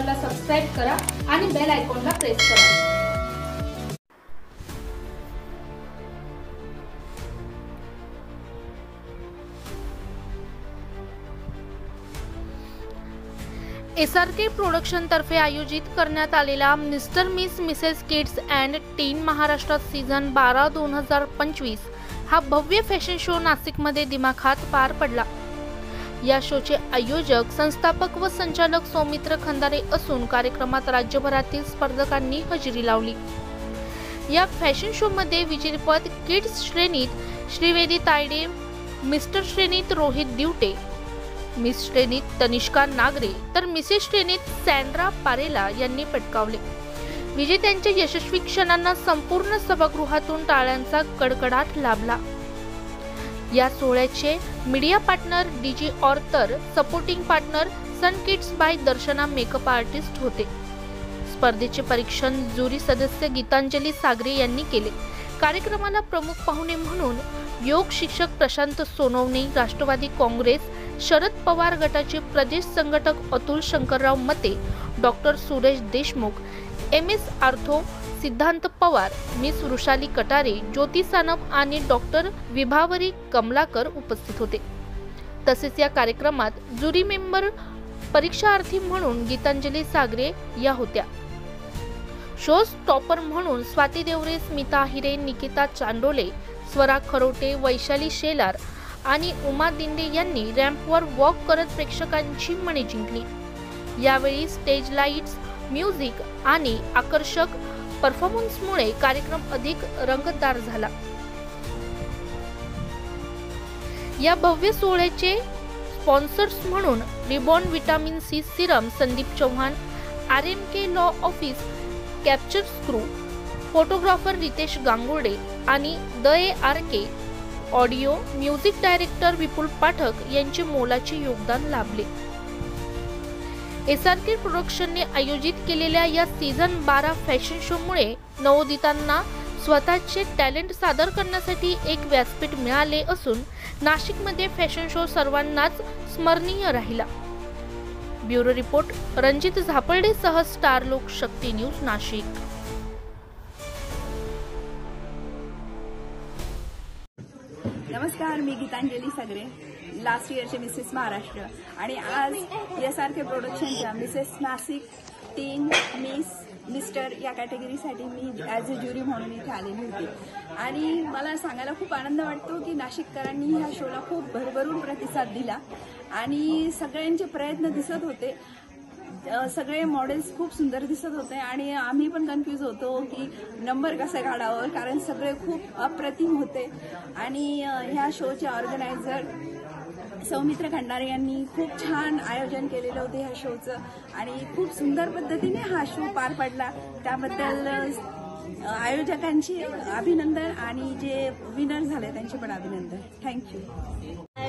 चॅनलला सबस्क्राइब करा आणि बेल आयकॉनला प्रेस करा। SRK प्रोडक्शन तर्फे आयोजित करण्यात आलेला mister miss Mrs kids and tin Maharashtra season 12-2025 हा भव्य फॅशन शो नाशिकमध्ये दिमाखात पार पडला। या शोचे आयोजक, संस्थापक व संचालक सौमित्र खंदारे असून कार्यक्रमात राज्यभरातील स्पर्धकांनी हजेरी लावली। या फॅशन शो मध्ये विजेतेपद किड्स श्रेणीत श्रीवेदी तायडे, मिस्टर श्रेणीत रोहित दिवटे, मिस श्रेणीत तनिष्का नागरे तर मिसेस श्रेणीत सॅन्ड्रा पारेला यांनी पटकावले। विजेत्यांच्या यशस्वी क्षणांना संपूर्ण सभागृहातून टाळ्यांचा कडकडाट लाभला। या सोहळ्याचे मीडिया पार्टनर डीजी ऑर्थर, सपोर्टिंग पार्टनर सन किड्स बाय दर्शना मेकअप आर्टिस्ट होते। स्पर्धेचे परीक्षण ज्युरी सदस्य गीतांजली सागरे यांनी केले। कार्यक्रमाला प्रमुख पाहुणे म्हणून योग शिक्षक प्रशांत सोनवणे, राष्ट्रवादी काँग्रेस शरद पवार गटाचे प्रदेश संघटक अतुल शंकरराव मते, doctor Suresh Deshmukh, MS ortho सिद्धांत पवार, मिस वृषाली कटारे, ज्योती सानप आणि डॉक्टर विभावरी कमलाकर उपस्थित होते। तसेच या कार्यक्रमात ज्युरी मेंबर परीक्षार्थी म्हणून गीतांजली सागरे या होत्या। शो टॉपर म्हणून स्वाती देवरे, स्मिता हिरे, निकिता चांडोले, स्वरा खरोटे, वैशाली शेलार आणि उमा दिंडे यांनी रॅम्पवर वॉक करत प्रेक्षकांची मने जिंकली। यावेळी स्टेज लाईट्स, म्युझिक आणि आकर्षक परफॉर्मन्समुळे कार्यक्रम अधिक रंगतदार झाला। या भव्य सोहळ्याचे स्पॉन्सर्स म्हणून Ribbon vitamin C serum Sandeep Chavan, RMK law office, capture screw, photographer Ritesh Gangurde आणि ARK audio music director Vipul Pathak यांचे मोलाचे योगदान लाभले। SRK प्रोडक्शनने आयोजित केलेल्या या सीझन 12 फॅशन शो मुळे नवोदितांना स्वतःचे टॅलेंट सादर करण्यासाठी एक व्यासपीठ मिळाले असून नाशिकमध्ये फॅशन शो सर्वांनाच स्मरणीय राहिला। ब्युरो रिपोर्ट रणजित झापर्डे सह स्टार लोक शक्ती न्यूज नाशिक। नमस्कार, मी गीतांजली सागरे, लास्ट इयरचे मिसेस महाराष्ट्र आणि आज SRK प्रोडक्शनच्या मिसेस नाशिक टीन, मिस्टर या कॅटेगरीसाठी मी ॲज अ ज्युरी म्हणून इथे आलेली होती आणि मला सांगायला खूप आनंद वाटतो की नाशिककरांनी ह्या शोला खूप भरभरून प्रतिसाद दिला आणि सगळ्यांचे प्रयत्न दिसत होते। सगळे मॉडेल्स खूप सुंदर दिसत होते आणि आम्ही पण कन्फ्यूज होतो की नंबर कसा काढावं, कारण सगळे खूप अप्रतिम होते आणि ह्या शोचे ऑर्गनायझर सौमित्र खंदारे यांनी खूप छान आयोजन केलेलं होते ह्या शोचं आणि खूप सुंदर पद्धतीने हा शो पार पडला। त्याबद्दल आयोजकांचे अभिनंदन आणि जे विनर झाले त्यांचे पण अभिनंदन। Thank you.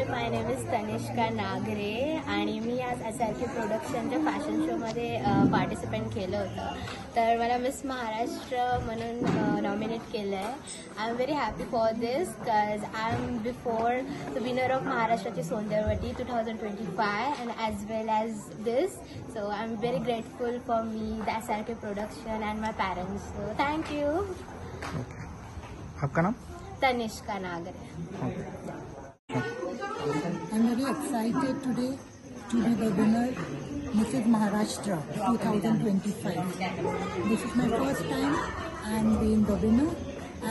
My name is Tanishka Nagare आणि मी आज SRK प्रोडक्शनच्या फॅशन शोमध्ये पार्टिसिपेंट केलं होतं, तर मला मिस महाराष्ट्र म्हणून नॉमिनेट केलं आहे। I am very happy for this because I am before the winner of महाराष्ट्राची सौंदर्यवती 2025 and as well as this, so I am very grateful for me the SRK production and my parents, so thank you. आपका नाम? Tanishka Nagare. I'm very excited today to be the winner, Mrs. Maharashtra 2025. This is my first time I'm being the winner,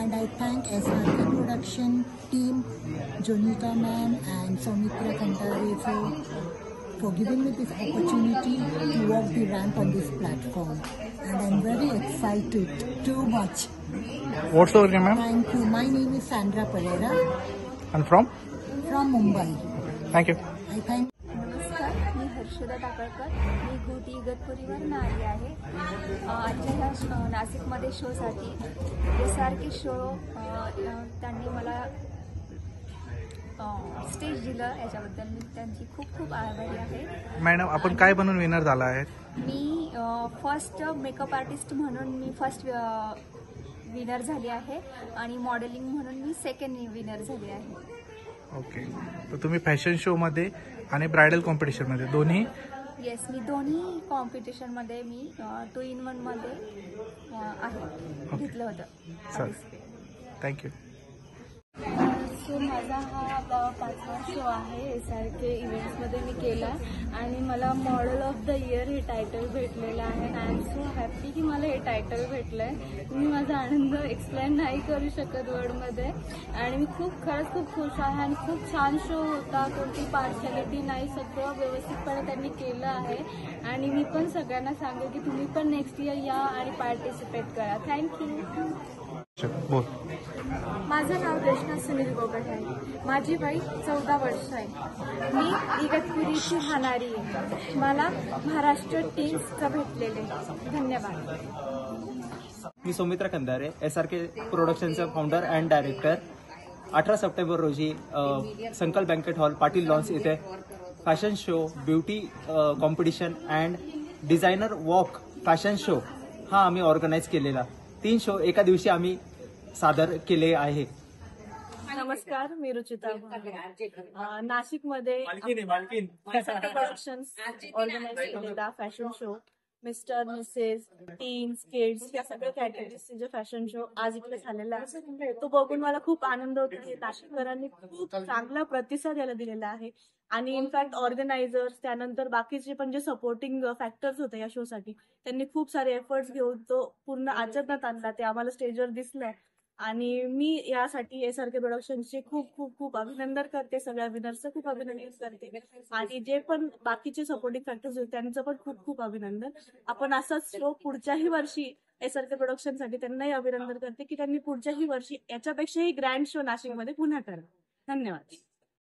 and I thank SRK production team, Jonita ma'am and Soumitra Khandare for giving me this opportunity to walk the ramp on this platform. And I'm very excited, too much. What's your name, ma'am? Thank you. My name is Sandra Pereira. And from? From Mumbai. Thank you. I thank. नमस्कार, मी हर्षदा टाकळकर, मी गुटी इगतपुरीवरून आली आहे। आजच्या ह्या नाशिकमध्ये शोसाठी SRK show त्यांनी मला stage दिलं, याच्याबद्दल मी त्यांची खूप खूप आभारी आहे। मॅडम, आपण काय बनून विनर झाला आहे? मी फर्स्ट मेकअप आर्टिस्ट म्हणून मी फर्स्ट विनर झाली आहे आणि मॉडेलिंग म्हणून मी सेकंड विनर झाली आहे। ओके, तर तुम्ही फॅशन शो मध्ये आणि ब्रायडल कॉम्पिटिशन मध्ये दोन्ही येस, मी दोन्ही कॉम्पिटिशनमध्ये मी 2 in 1 मध्ये आहे घेतलं होतं. चालेल. थँक्यू. सो माझा हा आता 5वा शो आहे SRK इव्हेंट्समध्ये मी केला आणि मला मॉडेल ऑफ द इयर हे टायटल भेटलेलं आहे. आय एम सो हॅपी की मला हे टायटल भेटलं आहे. मी माझा आनंद एक्सप्लेन नाही करू शकत वर्डमध्ये आणि मी खरंच खूप खुश आहे आणि खूप छान शो होता. कोणती पार्शॅलिटी नाही, सगळं व्यवस्थितपणे त्यांनी केलं आहे आणि मी पण सगळ्यांना सांगेन की तुम्ही पण नेक्स्ट इयर या आणि पार्टिसिपेट करा. थँक्यू. बोल. माझं नाव रेश्मा सुनील गोगट आहे. माझी वय 14 वर्ष आहे. मी इगतपुरीची राहणारी आहे. मला महाराष्ट्र टीम्सचं भेटलेले. धन्यवाद. मी सौमित्रा कंदारे, SRK प्रोडक्शनचा फाउंडर अँड डायरेक्टर. 18 सप्टेंबर रोजी Sankalp banquet hall Patil lawns येथे fashion show, beauty competition and designer walk fashion show हा आम्ही ऑर्गनाईज केलेला. 3 शो एका दिवशी आम्ही सादर केले आहे. नमस्कार, मी रुचिता. नाशिकमध्ये प्रोडक्शन्स ऑर्गनाईज केलेला fashion show mister, Mrs, teens, kids या सगळ्या कॅटेगरीजचे जे फॅशन शो आज इकडे झालेला आहे तो बघून मला खूप आनंद होतो. नाशिककरांनी खूप चांगला प्रतिसाद याला दिलेला आहे आणि इनफॅक्ट ऑर्गनायझर्स त्यानंतर बाकीचे पण जे सपोर्टिंग फॅक्टर्स होते या शोसाठी त्यांनी खूप सारे एफर्ट्स घेऊन तो पूर्ण आचरणात आणला. ते आम्हाला स्टेजवर दिसलं आणि मी यासाठी SRK प्रोडक्शनचे खूप खूप खूप अभिनंदन करते. सगळ्या विनर्सचं खूप अभिनंदन करते आणि जे पण बाकीचे सपोर्टिंग फॅक्टर्स होते त्यांचं पण खूप खूप अभिनंदन. आपण असाच शो पुढच्याही वर्षी SRK प्रोडक्शनसाठी त्यांनाही अभिनंदन करते की त्यांनी पुढच्याही वर्षी याच्यापेक्षाही ग्रँड शो नाशिकमध्ये पुन्हा करा. धन्यवाद.